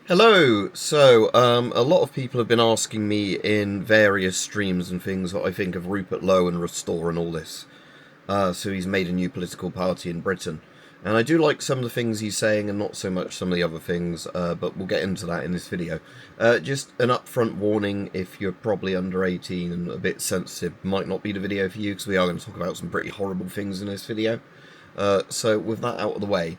Hello! A lot of people have been asking me in various streams and things what I think of Rupert Lowe and Restore and all this. So he's made a new political party in Britain. And I do like some of the things he's saying and not so much some of the other things, but we'll get into that in this video. Just an upfront warning, if you're probably under 18 and a bit sensitive, might not be the video for you, because we are going to talk about some pretty horrible things in this video. So with that out of the way.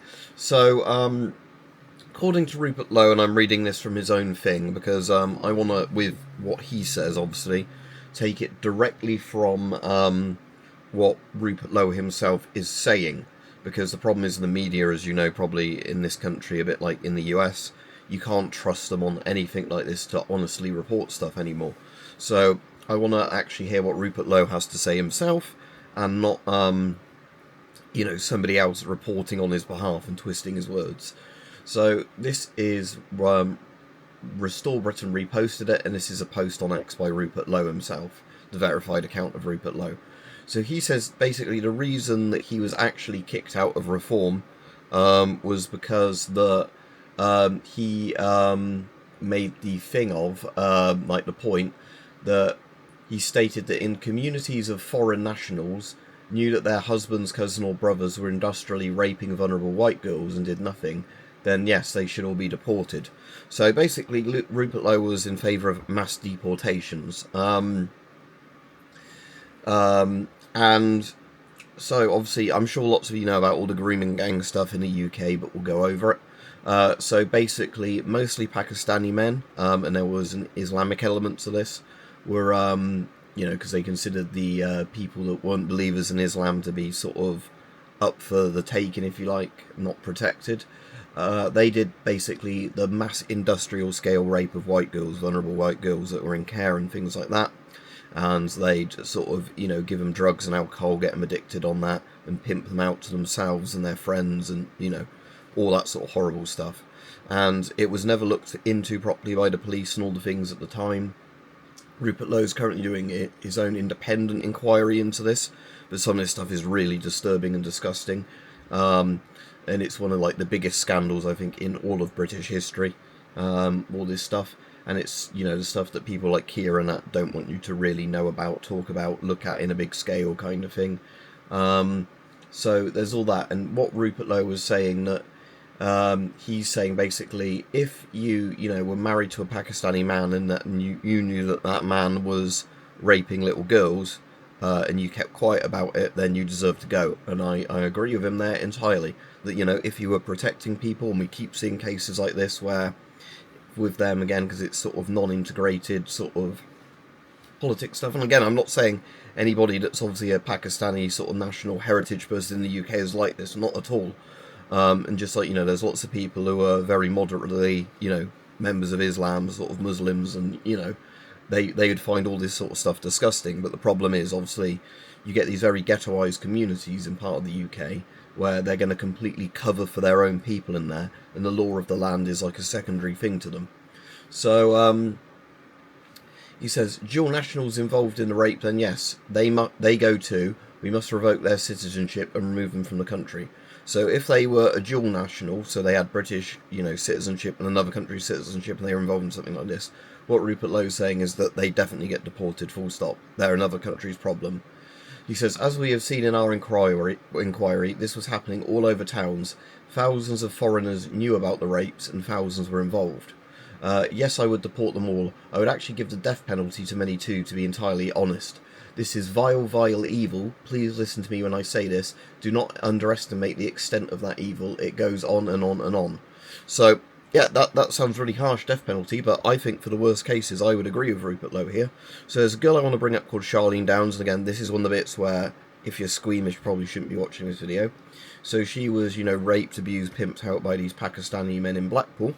According to Rupert Lowe, and I'm reading this from his own thing because I want to, with what he says, obviously, take it directly from what Rupert Lowe himself is saying. Because the problem is the media, as you know, probably in this country, a bit like in the US, you can't trust them on anything like this to honestly report stuff anymore. So I want to actually hear what Rupert Lowe has to say himself, and not, somebody else reporting on his behalf and twisting his words. So this is Restore Britain reposted it, and this is a post on X by Rupert Lowe himself, the verified account of Rupert Lowe. So he says basically the reason that he was actually kicked out of Reform was because he made the thing of the point that he stated that in communities of foreign nationals knew that their husbands, cousins or brothers were industrially raping vulnerable white girls and did nothing, then yes, they should all be deported. So basically, Rupert Lowe was in favour of mass deportations. And so obviously, I'm sure lots of you know about all the grooming gang stuff in the UK, but we'll go over it. So basically, mostly Pakistani men, and there was an Islamic element to this, were, because they considered the people that weren't believers in Islam to be sort of up for the taking, if you like, not protected. They did basically the mass industrial scale rape of white girls, vulnerable white girls that were in care and things like that. And they'd sort of, give them drugs and alcohol, get them addicted on that, and pimp them out to themselves and their friends and, all that sort of horrible stuff. And it was never looked into properly by the police and all the things at the time. Rupert Lowe's currently doing his own independent inquiry into this, but some of this stuff is really disturbing and disgusting. And it's one of the biggest scandals, I think, in all of British history, all this stuff. And it's, the stuff that people like Keir and that don't want you to really know about, talk about, look at in a big scale kind of thing. So there's all that. And what Rupert Lowe was saying, that he's saying basically, if you, were married to a Pakistani man and you knew that man was raping little girls, and you kept quiet about it, then you deserve to go. And I agree with him there entirely. That, if you were protecting people, and we keep seeing cases like this where, with them again, because it's sort of non-integrated sort of politics stuff. And again, I'm not saying anybody that's obviously a Pakistani sort of national heritage person in the UK is like this, not at all. And just there's lots of people who are very moderately, members of Islam, sort of Muslims, and, they would find all this sort of stuff disgusting. But the problem is, obviously, you get these very ghettoised communities in part of the UK where they're going to completely cover for their own people in there, and the law of the land is like a secondary thing to them. So he says, dual nationals involved in the rape, then yes, they go too. We must revoke their citizenship and remove them from the country. So if they were a dual national, so they had British, citizenship and another country's citizenship, and they were involved in something like this, what Rupert Lowe's saying is that they definitely get deported, full stop. They're another country's problem. He says, as we have seen in our inquiry, this was happening all over towns. Thousands of foreigners knew about the rapes, and thousands were involved. Yes, I would deport them all. I would actually give the death penalty to many too, to be entirely honest. This is vile, vile evil. Please listen to me when I say this. Do not underestimate the extent of that evil. It goes on and on and on. So, yeah, that sounds really harsh, death penalty, but I think for the worst cases, I would agree with Rupert Lowe here. So there's a girl I want to bring up called Charlene Downs, and again, this is one of the bits where, if you're squeamish, you probably shouldn't be watching this video. So she was, raped, abused, pimped out by these Pakistani men in Blackpool,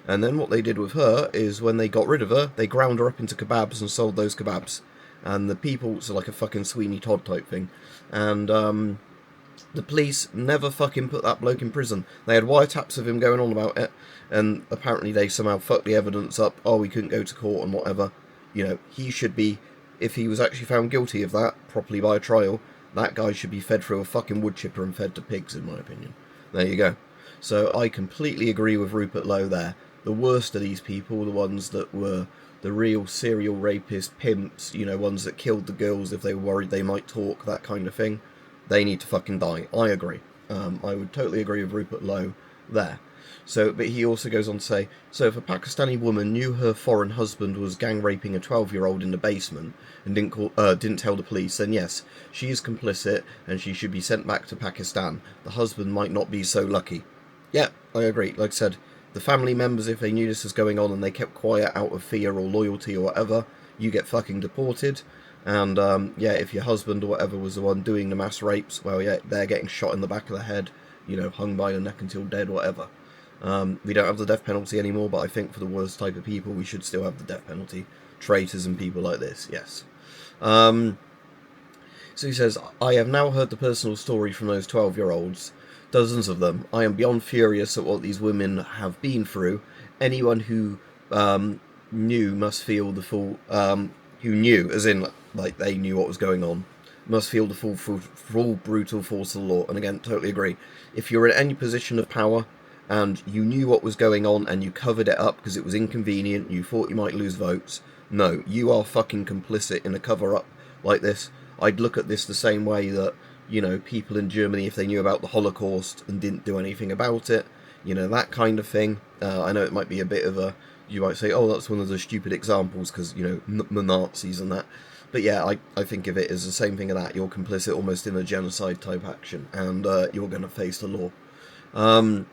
and then what they did with her is, when they got rid of her, they ground her up into kebabs and sold those kebabs. And the people, so like a fucking Sweeney Todd type thing, and the police never fucking put that bloke in prison. They had wiretaps of him going on about it, and apparently they somehow fucked the evidence up. Oh, we couldn't go to court and whatever. He should be, if he was actually found guilty of that, properly by a trial, that guy should be fed through a fucking wood chipper and fed to pigs, in my opinion. There you go. So I completely agree with Rupert Lowe there. the worst of these people, the ones that were the real serial rapist pimps, you know, ones that killed the girls if they were worried they might talk, that kind of thing, they need to fucking die. I agree. I would totally agree with Rupert Lowe there. So, but he also goes on to say, so if a Pakistani woman knew her foreign husband was gang raping a 12-year-old in the basement and didn't tell the police, then yes, she is complicit and she should be sent back to Pakistan. The husband might not be so lucky. Yeah, I agree. Like I said, the family members, if they knew this was going on and they kept quiet out of fear or loyalty or whatever, you get fucking deported. And yeah, if your husband or whatever was the one doing the mass rapes, well, yeah, they're getting shot in the back of the head, you know, hung by the neck until dead, whatever. We don't have the death penalty anymore, but I think for the worst type of people, we should still have the death penalty. Traitors and people like this, yes. So he says, I have now heard the personal story from those 12-year-olds, dozens of them. I am beyond furious at what these women have been through. Anyone who knew must feel the full... who knew, as in, like, they knew what was going on, must feel the full brutal force of the law. And again, totally agree. If you're in any position of power and you knew what was going on and you covered it up because it was inconvenient, you thought you might lose votes, no, you are fucking complicit in a cover-up like this. I'd look at this the same way that, you know, people in Germany, if they knew about the Holocaust and didn't do anything about it, you know, that kind of thing. I know it might be a bit of a, you might say, oh, that's one of the stupid examples because, you know, the Nazis and that. But yeah, I think of it as the same thing of that. You're complicit almost in a genocide type action, and you're going to face the law.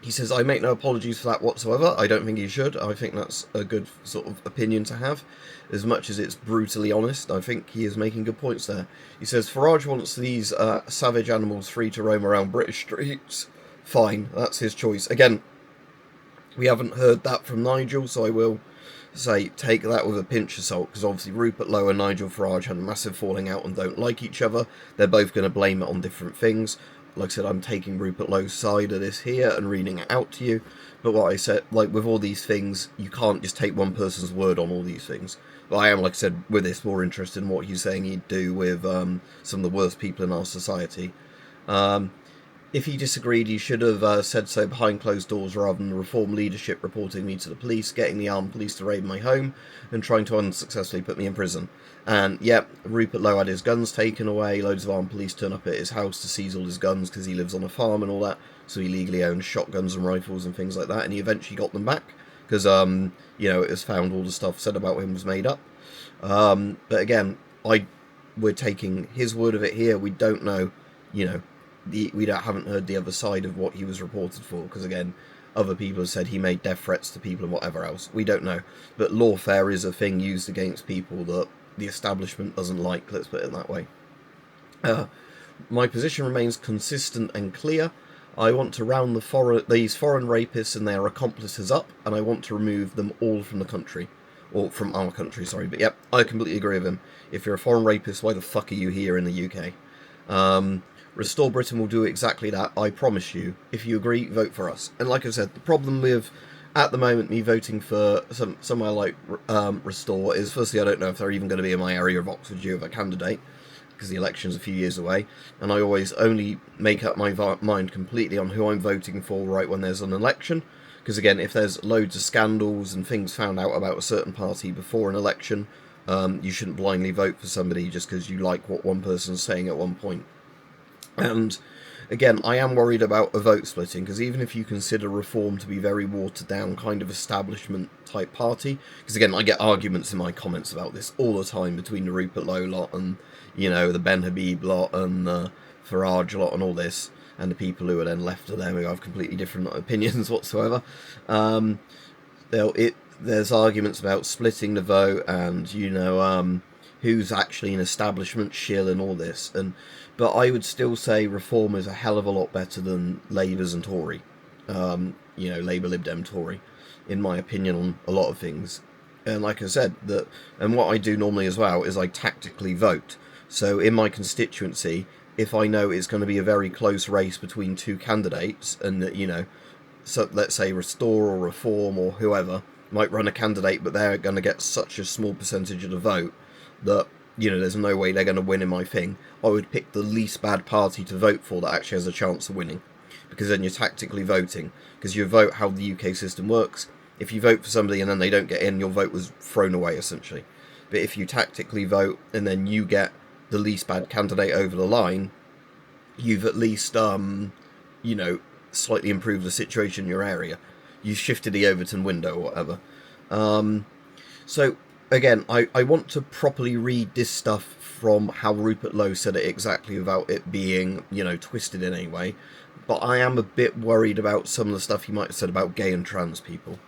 He says, I make no apologies for that whatsoever. I don't think he should. I think that's a good sort of opinion to have. As much as it's brutally honest, I think he is making good points there. He says, Farage wants these savage animals free to roam around British streets. Fine, that's his choice. Again, we haven't heard that from Nigel, so I will say take that with a pinch of salt, because obviously Rupert Lowe and Nigel Farage had a massive falling out and don't like each other. They're both going to blame it on different things. Like I said, I'm taking Rupert Lowe's side of this here and reading it out to you. But what I said, like with all these things, you can't just take one person's word on all these things. But I am, like I said, with this more interested in what he's saying he'd do with some of the worst people in our society. If he disagreed, he should have said so behind closed doors rather than the Reform leadership reporting me to the police, getting the armed police to raid my home, and trying to unsuccessfully put me in prison. And, yep, Rupert Lowe had his guns taken away, loads of armed police turn up at his house to seize all his guns because he lives on a farm and all that, so he legally owns shotguns and rifles and things like that, and he eventually got them back, because, you know, it was found all the stuff said about him was made up. But again, we're taking his word of it here. We don't know, you know, haven't heard the other side of what he was reported for, because again, other people have said he made death threats to people and whatever else. We don't know. But lawfare is a thing used against people that the establishment doesn't like, let's put it that way. My position remains consistent and clear. I want to round these foreign rapists and their accomplices up, and I want to remove them all from the country. Or from our country, sorry. But yep, I completely agree with him. If you're a foreign rapist, why the fuck are you here in the UK? Restore Britain will do exactly that, I promise you. If you agree, vote for us. And like I said, the problem with, at the moment, me voting for somewhere like Restore is, firstly, I don't know if they're even going to be in my area of Oxfordshire of a candidate, because the election's a few years away, and I always only make up my mind completely on who I'm voting for right when there's an election, because again, if there's loads of scandals and things found out about a certain party before an election, you shouldn't blindly vote for somebody just because you like what one person's saying at one point. And again, I am worried about a vote splitting, because even if you consider Reform to be very watered down kind of establishment type party, because again, I get arguments in my comments about this all the time between the Rupert Lowe lot and, you know, the Ben Habib lot and the Farage lot and all this, and the people who are then left of them who have completely different opinions whatsoever. There's arguments about splitting the vote and, you know, who's actually an establishment shill and all this, but I would still say Reform is a hell of a lot better than Labour's and Tory, you know, Labour, Lib Dem, Tory, in my opinion on a lot of things. And like I said, and what I do normally as well is I tactically vote. So in my constituency, if I know it's going to be a very close race between two candidates, and that, you know, so let's say Restore or Reform or whoever might run a candidate, but they're going to get such a small percentage of the vote that, you know, there's no way they're going to win in my thing, I would pick the least bad party to vote for that actually has a chance of winning. because then you're tactically voting, because you vote how the UK system works. If you vote for somebody and then they don't get in, your vote was thrown away, essentially. But if you tactically vote and then you get the least bad candidate over the line, you've at least, you know, slightly improved the situation in your area. You shifted the Overton window or whatever. So, again, I want to properly read this stuff from how Rupert Lowe said it exactly without it being, you know, twisted in any way. But I am a bit worried about some of the stuff he might have said about gay and trans people.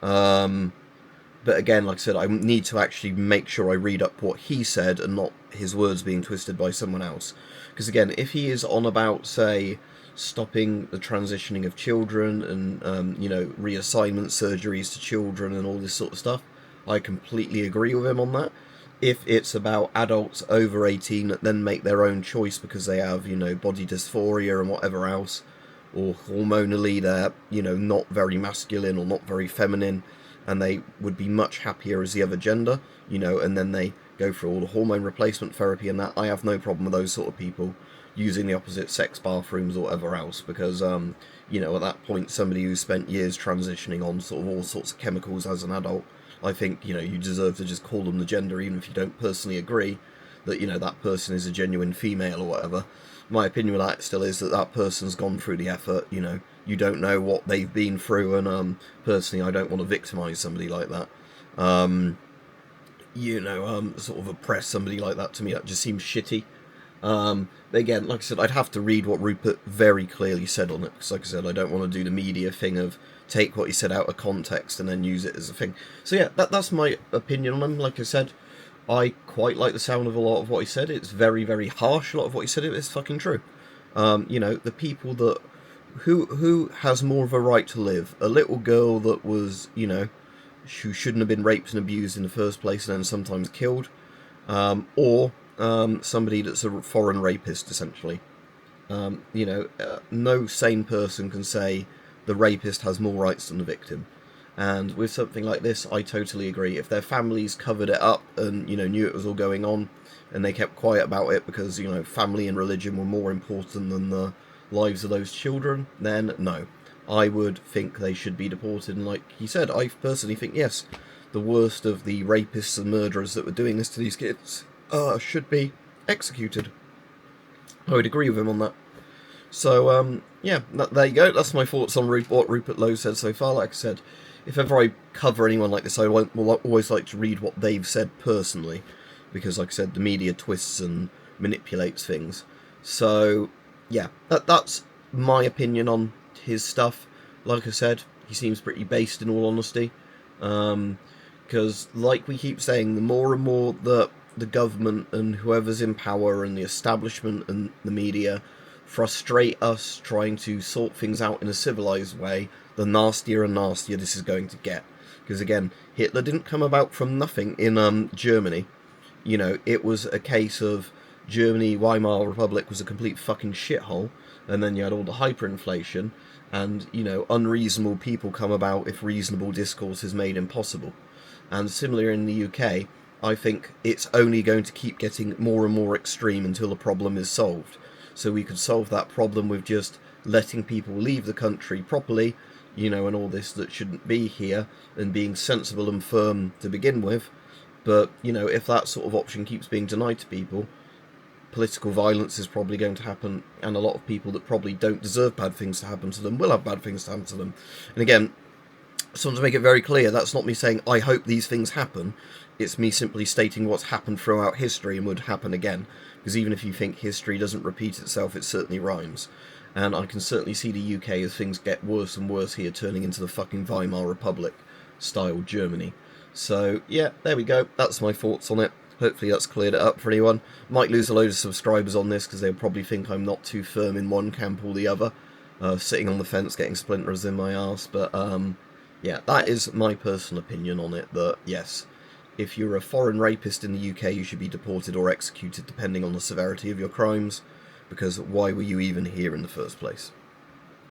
But again, like I said, I need to actually make sure I read up what he said and not his words being twisted by someone else. Because again, if he is on about, say, stopping the transitioning of children and, you know, reassignment surgeries to children and all this sort of stuff, I completely agree with him on that. If it's about adults over 18 that then make their own choice because they have, you know, body dysphoria and whatever else, or hormonally they're, you know, not very masculine or not very feminine, and they would be much happier as the other gender, you know, and then they go through all the hormone replacement therapy and that, I have no problem with those sort of people using the opposite sex bathrooms or whatever else, because, you know, at that point, somebody who's spent years transitioning on sort of all sorts of chemicals as an adult, I think, you know, you deserve to just call them the gender, even if you don't personally agree that, you know, that person is a genuine female or whatever. My opinion with that still is that that person's gone through the effort, you know, you don't know what they've been through, and personally I don't want to victimise somebody like that. You know, sort of oppress somebody like that. To me, that just seems shitty. But again, like I said, I'd have to read what Rupert very clearly said on it, because like I said, I don't want to do the media thing of take what he said out of context and then use it as a thing. So yeah, that's my opinion on him. Like I said, I quite like the sound of a lot of what he said. It's very, very harsh, a lot of what he said. It's fucking true. You know, the people that... Who has more of a right to live? A little girl that was, you know, who shouldn't have been raped and abused in the first place and then sometimes killed? Or somebody that's a foreign rapist, essentially. You know, no sane person can say the rapist has more rights than the victim. And with something like this, I totally agree. If their families covered it up and, you know, knew it was all going on, and they kept quiet about it because, you know, family and religion were more important than the lives of those children, then no. I would think they should be deported, and like he said, I personally think, yes, the worst of the rapists and murderers that were doing this to these kids should be executed. I would agree with him on that. So, yeah, there you go. That's my thoughts on what Rupert Lowe said so far. Like I said, if ever I cover anyone like this, I will always like to read what they've said personally, because, like I said, the media twists and manipulates things. So, yeah, that's my opinion on his stuff. Like I said, he seems pretty based, in all honesty. Because, like we keep saying, the more and more that the government and whoever's in power and the establishment and the media frustrate us trying to sort things out in a civilized way, the nastier and nastier this is going to get. Because again, Hitler didn't come about from nothing in Germany. You know, it was a case of Germany, Weimar Republic was a complete fucking shithole, and then you had all the hyperinflation, and, you know, unreasonable people come about if reasonable discourse is made impossible. And similar in the UK, I think it's only going to keep getting more and more extreme until the problem is solved. So we could solve that problem with just letting people leave the country properly, you know, and all this that shouldn't be here, and being sensible and firm to begin with. But, you know, if that sort of option keeps being denied to people, political violence is probably going to happen, and a lot of people that probably don't deserve bad things to happen to them will have bad things to happen to them. And again, so to make it very clear, that's not me saying I hope these things happen. It's me simply stating what's happened throughout history and would happen again. Because even if you think history doesn't repeat itself, it certainly rhymes. And I can certainly see the UK, as things get worse and worse here, turning into the fucking Weimar Republic style Germany. So, yeah, there we go. That's my thoughts on it. Hopefully that's cleared it up for anyone. Might lose a load of subscribers on this because they'll probably think I'm not too firm in one camp or the other. Sitting on the fence, getting splinters in my arse. But, yeah, that is my personal opinion on it, that, yes, if you're a foreign rapist in the UK, you should be deported or executed depending on the severity of your crimes, because why were you even here in the first place?